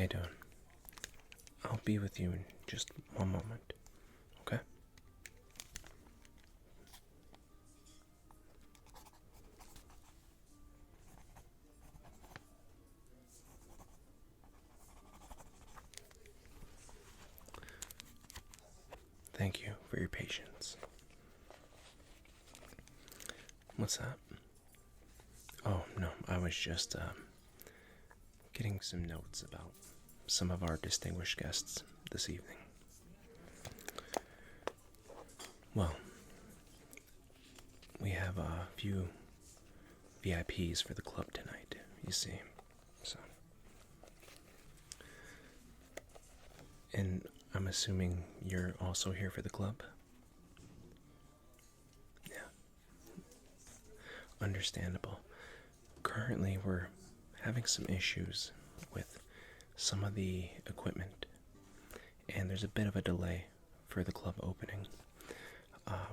you doing? I'll be with you in just one moment, okay? Thank you for your patience. What's that? Oh, no, I was just getting some notes about some of our distinguished guests this evening. Well, we have a few VIPs for the club tonight, you see. So, and I'm assuming you're also here for the club? Yeah. Understandable. Currently, we're having some issues with some of the equipment, and there's a bit of a delay for the club opening.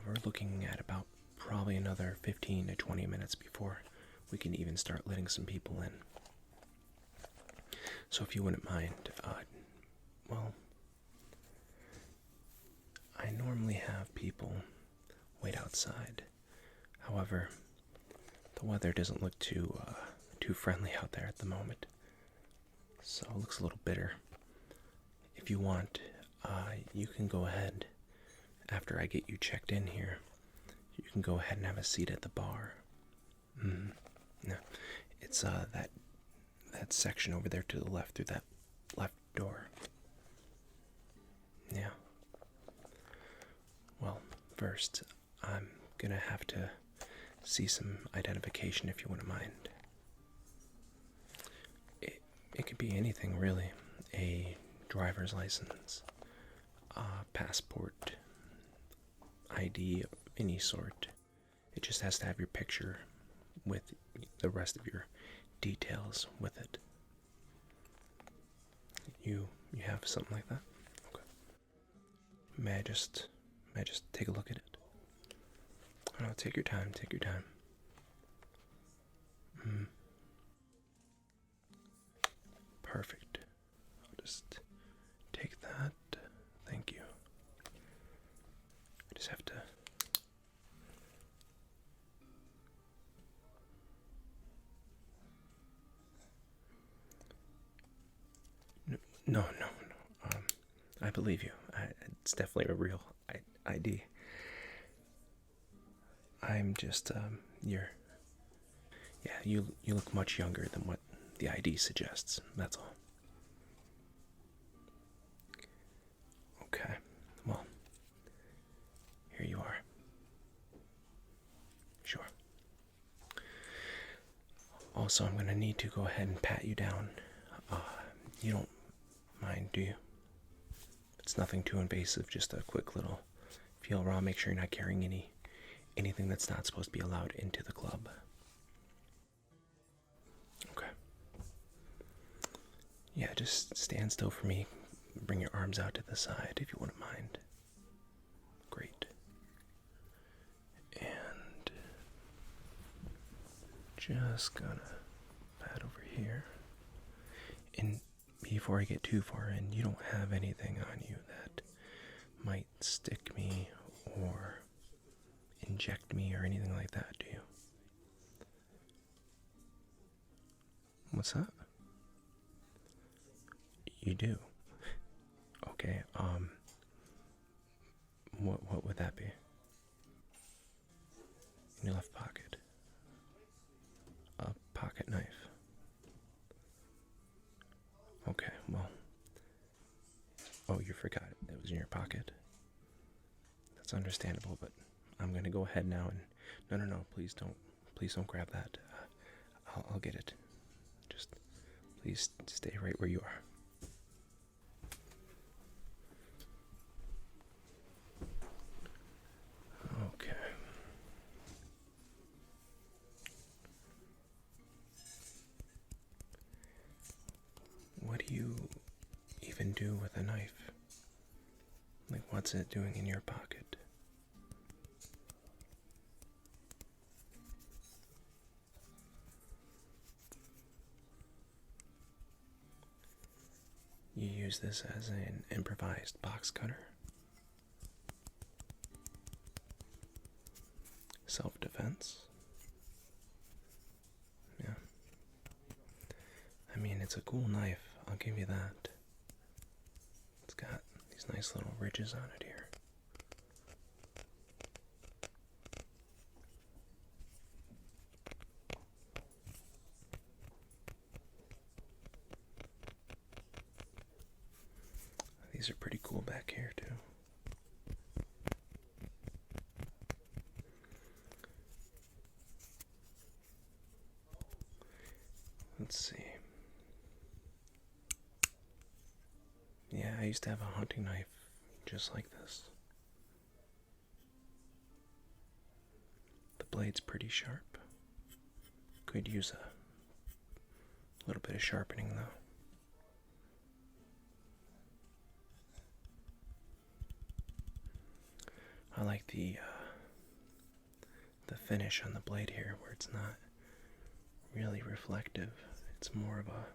We're looking at about probably another 15 to 20 minutes before we can even start letting some people in. So if you wouldn't mind, well, I normally have people wait outside. However, the weather doesn't look too friendly out there at the moment, so it looks a little bitter. If you want, you can go ahead after I get you checked in here. You can go ahead and have a seat at the bar. No, it's that section over there to the left through that left door. Yeah. Well, first, I'm gonna have to see some identification if you wouldn't mind. It could be anything really. A driver's license, a passport, ID of any sort. It just has to have your picture with the rest of your details with it. You have something like that? Okay. May I just take a look at it? Oh, no, take your time, take your time. Perfect. I'll just take that. Thank you. I just have to. No. I believe you. It's definitely a real ID. I'm just, you look much younger than what the ID suggests. That's all. Okay. Well, here you are. Sure. Also, I'm gonna need to go ahead and pat you down. You don't mind, do you? It's nothing too invasive, just a quick little feel around, make sure you're not carrying anything that's not supposed to be allowed into the club. Okay. Yeah, just stand still for me. Bring your arms out to the side if you wouldn't mind. Great. And just gonna pat over here. And before I get too far in, you don't have anything on you that might stick me or inject me or anything like that, do you? What's that? You do? Okay, what would that be? In your left pocket? A pocket knife. Okay, well. Oh, you forgot it was in your pocket. That's understandable, but I'm gonna go ahead now and no, please don't grab that. I'll get it. Just please stay right where you are. Okay. What do you even do with a knife? Like, what's it doing in your pocket? use this as an improvised box cutter. Self-defense. Yeah. I mean, it's a cool knife, I'll give you that. It's got these nice little ridges on it here. These are pretty cool back here, too. Let's see. Yeah, I used to have a hunting knife just like this. The blade's pretty sharp. Could use a little bit of sharpening, though. I like the finish on the blade here, where it's not really reflective. It's more of a,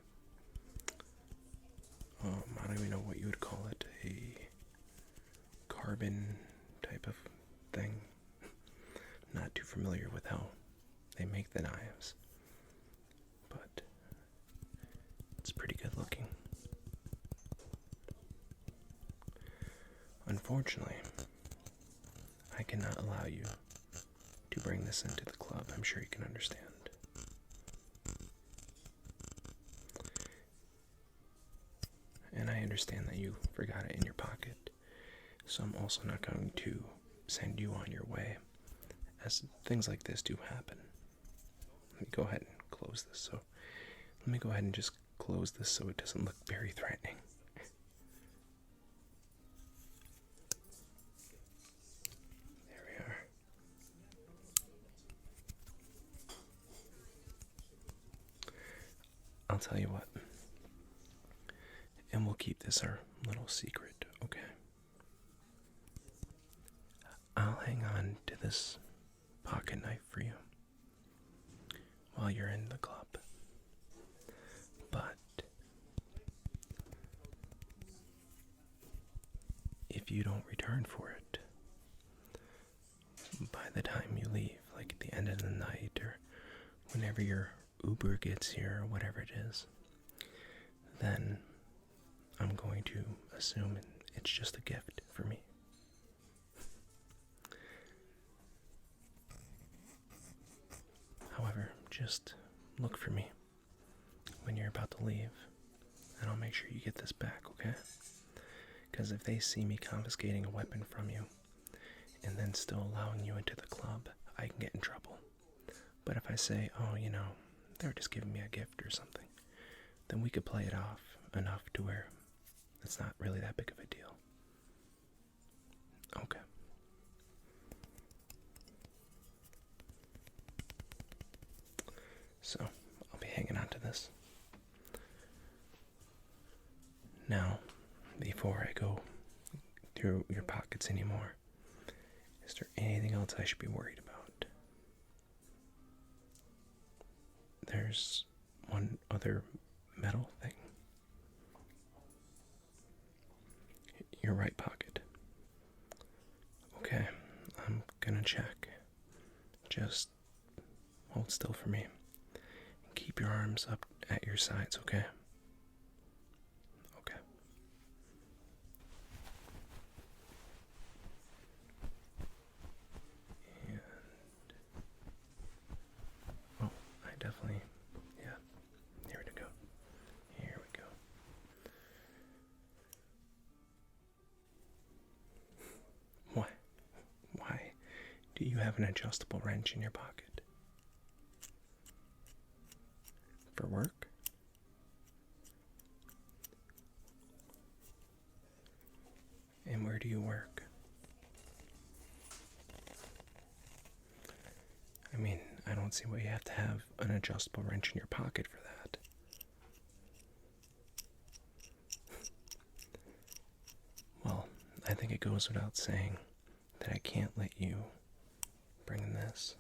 I don't even know what you would call it, a carbon type of thing. Not too familiar with how they make the knives, but it's pretty good looking. Unfortunately, I cannot allow you to bring this into the club. I'm sure you can understand. And I understand that you forgot it in your pocket, so I'm also not going to send you on your way, as things like this do happen. Let me go ahead and close this. So let me go ahead and just close this so it doesn't look very threatening. There we are. I'll tell you what, and we'll keep this our little secret, okay? I'll hang on to this pocket knife for you while you're in the club. But if you don't return for it by the time you leave, like at the end of the night or whenever your Uber gets here or whatever it is, then I'm going to assume it's just a gift for me. However, just look for me when you're about to leave, and I'll make sure you get this back, okay? Because if they see me confiscating a weapon from you and then still allowing you into the club, I can get in trouble. But if I say, oh, you know, they were just giving me a gift or something, then we could play it off enough to where it's not really that big of a deal. Okay. So, I'll be hanging on to this. Now, before I go through your pockets anymore, is there anything else I should be worried about? There's one other metal thing. Your right pocket. Okay, I'm gonna check. Just hold still for me. Keep your arms up at your sides, okay? Okay. And oh, I definitely, yeah. Here we go. Here we go. Why do you have an adjustable wrench in your pocket? For work? And where do you work? I mean, I don't see why you have to have an adjustable wrench in your pocket for that. Well, I think it goes without saying that I can't let you bring this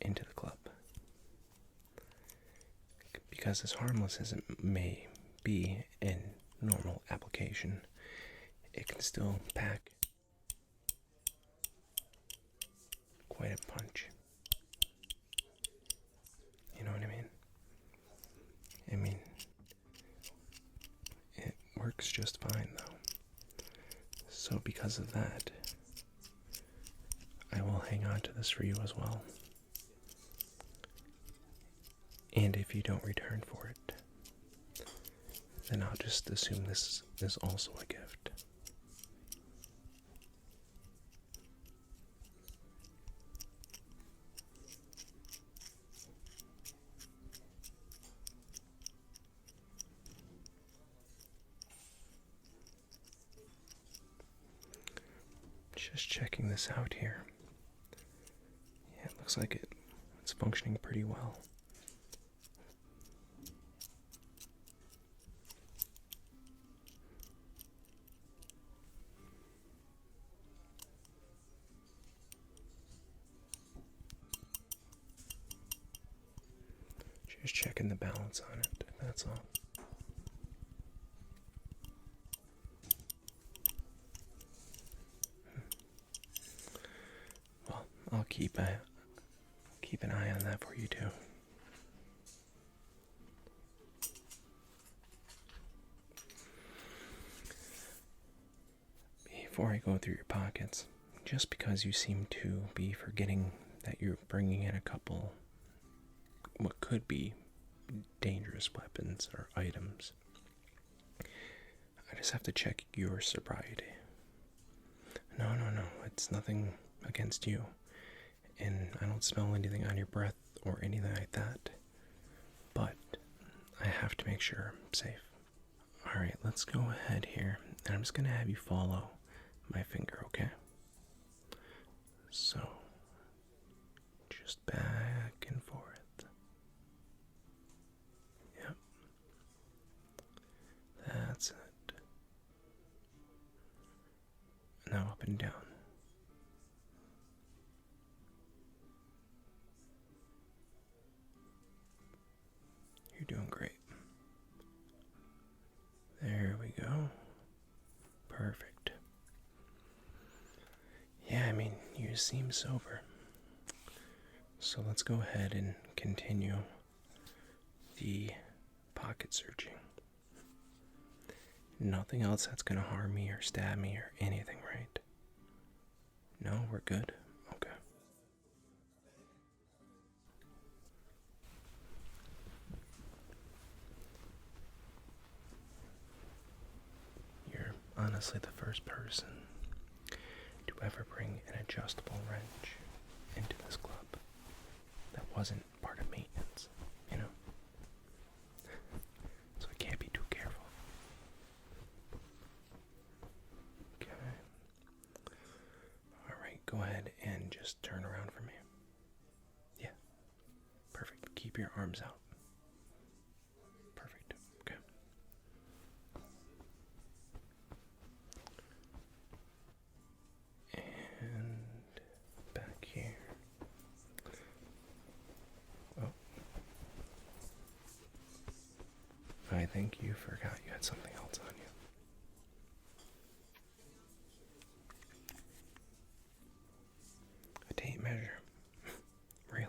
into the club. Because as harmless as it may be, and normal application, it can still pack quite a punch. You know what I mean? It works just fine though. So because of that, I will hang on to this for you as well. And if you don't return for it, then I'll just assume this is also a gift. Just checking this out here. Yeah, it looks like it's functioning pretty well. Just checking the balance on it, that's all. Well, I'll keep an eye on that for you too. Before I go through your pockets, just because you seem to be forgetting that you're bringing in a couple what could be dangerous weapons or items, I just have to check your sobriety. No, it's nothing against you. And I don't smell anything on your breath or anything like that. But I have to make sure I'm safe. Alright, let's go ahead here. And I'm just going to have you follow my finger, okay? So, just back and forth. Yep. That's it. Now up and down. You're doing great. There we go. Perfect. Yeah, you seem sober. So let's go ahead and continue the pocket searching. Nothing else that's going to harm me or stab me or anything, right? No, we're good? Okay. You're honestly the first person to ever bring an adjustable wrench into this club that wasn't part of maintenance, you know? So I can't be too careful. Okay. Alright, go ahead and just turn around for me. Yeah. Perfect. Keep your arms out. Perfect. Okay. And back here. Oh. I think you forgot you had something else on you. A tape measure. Really?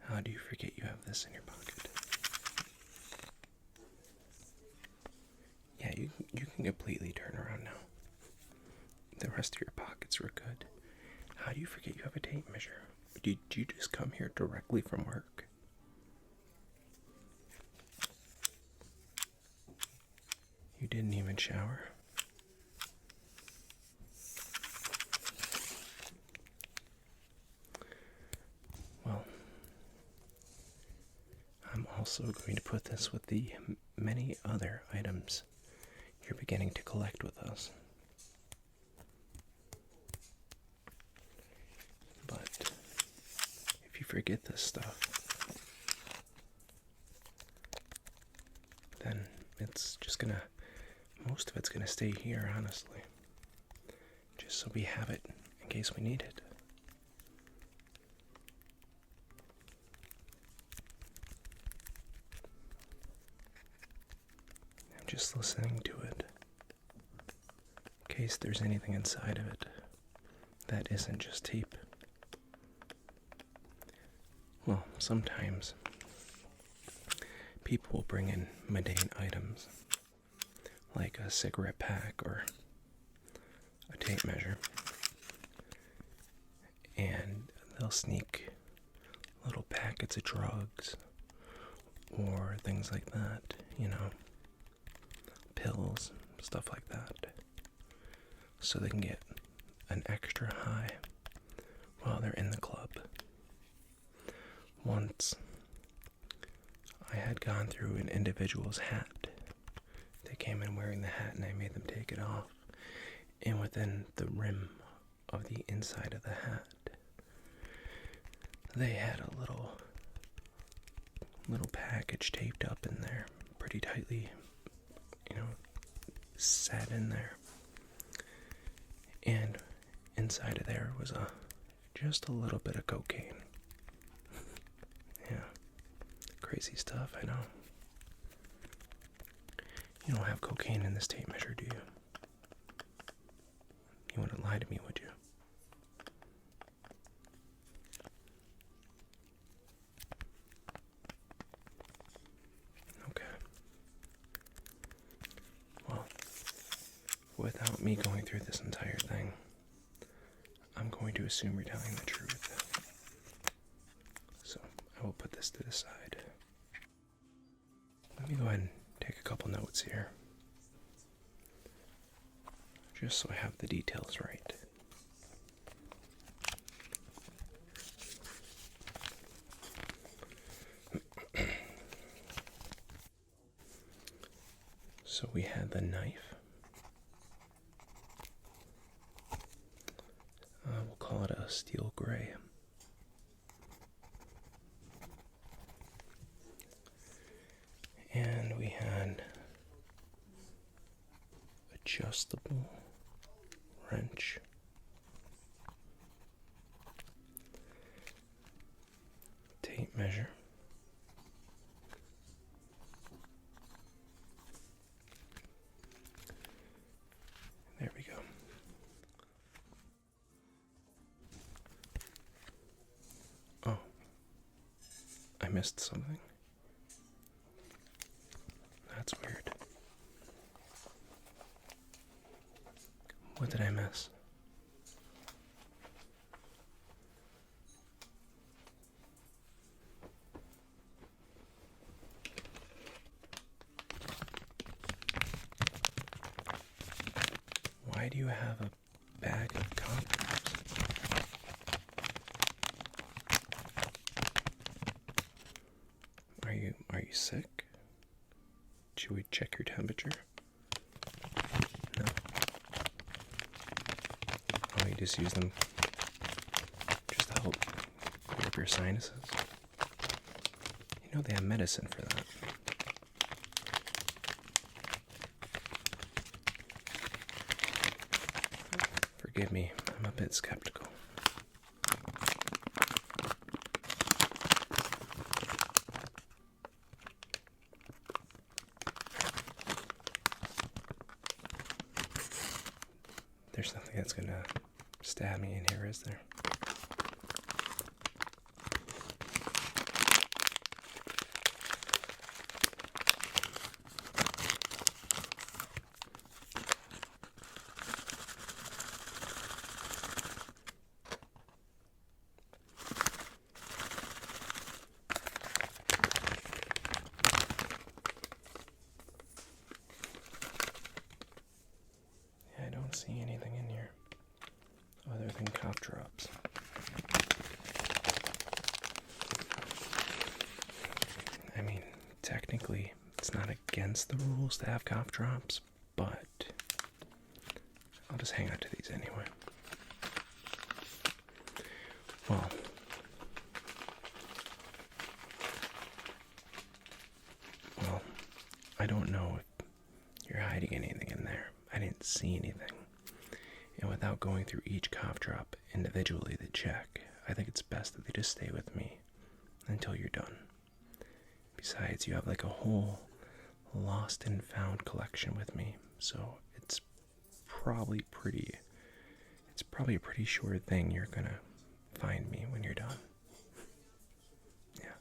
How do you forget you have this in your pocket? Yeah, you can completely turn around now. The rest of your pockets were good. How do you forget you have a tape measure? Did you just come here directly from work? You didn't even shower? Well, I'm also going to put this with the many other items you're beginning to collect with us. But if you forget this stuff, then most of it's gonna stay here, honestly. Just so we have it in case we need it. just listening to it, in case there's anything inside of it that isn't just tape. Well, sometimes people will bring in mundane items like a cigarette pack or a tape measure, and they'll sneak little packets of drugs or things like that, pills, stuff like that, so they can get an extra high while they're in the club. Once, I had gone through an individual's hat. They came in wearing the hat and I made them take it off. And within the rim of the inside of the hat, they had a little package taped up in there, pretty tightly, set in there. And inside of there was just a little bit of cocaine. Yeah, crazy stuff, I know. You don't have cocaine in this tape measure, do you? You wouldn't lie to me, would you? Okay. Well, without me going through this entire thing, I'm going to assume you're telling the truth. So, I will put this to the side. Let me go ahead and take a couple notes here, just so I have the details right. So we had the knife. We'll call it a steel gray. And we had adjustable wrench. Tape measure. There we go. Oh, I missed something. That's weird. What did I miss? Why do you have a bag of condoms? Are you sick? Should we check your temperature? No. Oh, you just use them just to help clear up your sinuses? They have medicine for that. Forgive me, I'm a bit skeptical. There's nothing that's gonna stab me in here, is there? See anything in here other than cough drops. I mean, technically, it's not against the rules to have cough drops, but I'll just hang on to these anyway. Well, I don't know if you're hiding anything in there. I didn't see anything. And without going through each cough drop individually to check, I think it's best that they just stay with me until you're done. Besides, you have like a whole lost and found collection with me, so it's probably pretty. It's probably a pretty sure thing you're gonna find me when you're done. Yeah.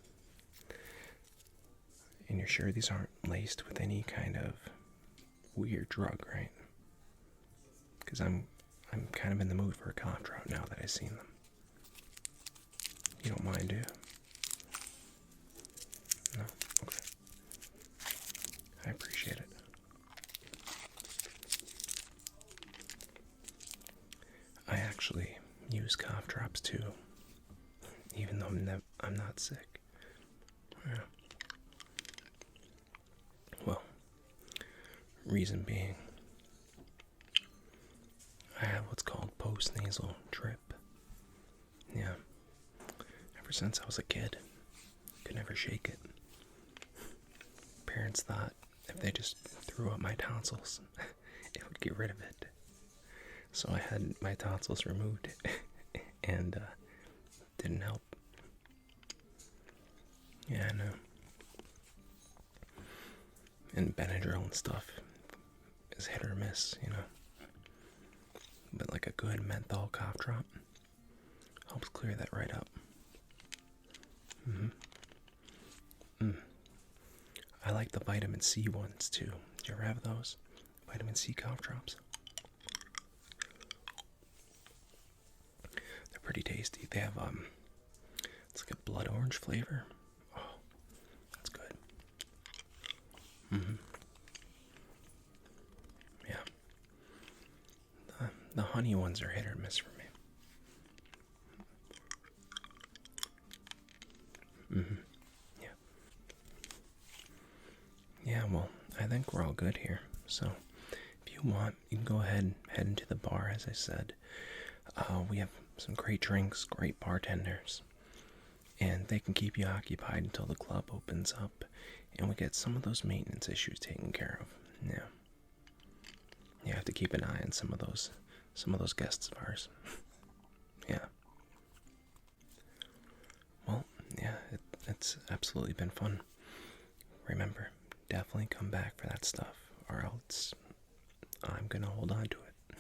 And you're sure these aren't laced with any kind of weird drug, right? Because I'm kind of in the mood for a cough drop now that I've seen them. You don't mind, do you? No? Okay. I appreciate it. I actually use cough drops too, even though I'm not sick. Yeah. Well, reason being, I have what's called post-nasal drip. Yeah. Ever since I was a kid, could never shake it. Parents thought if they just threw up my tonsils, it would get rid of it. So I had my tonsils removed, and didn't help. Yeah, I know. And Benadryl and stuff is hit or miss, you know. But like a good menthol cough drop helps clear that right up. I like the vitamin C ones too. Do you ever have those? Vitamin C cough drops? They're pretty tasty. They have it's like a blood orange flavor. Oh, that's good. Yeah. The honey ones are hit or miss for me. Yeah. Yeah, well, I think we're all good here. So, if you want, you can go ahead and head into the bar, as I said. We have some great drinks, great bartenders, and they can keep you occupied until the club opens up and we get some of those maintenance issues taken care of. Yeah. You have to keep an eye on some of those guests of ours. Yeah. Well, yeah, it's absolutely been fun. Remember, definitely come back for that stuff, or else I'm gonna hold on to it.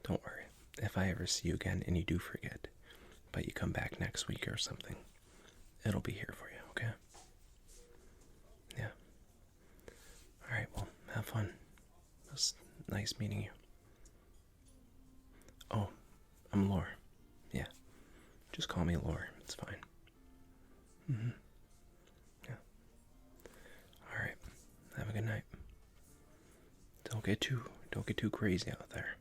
Don't worry. If I ever see you again and you do forget, but you come back next week or something, it'll be here for you, okay? Yeah. Alright, well, have fun. It was nice meeting you. Oh, I'm Lore. Yeah. Just call me Lore. It's fine. Yeah. Alright. Have a good night. Don't get too crazy out there.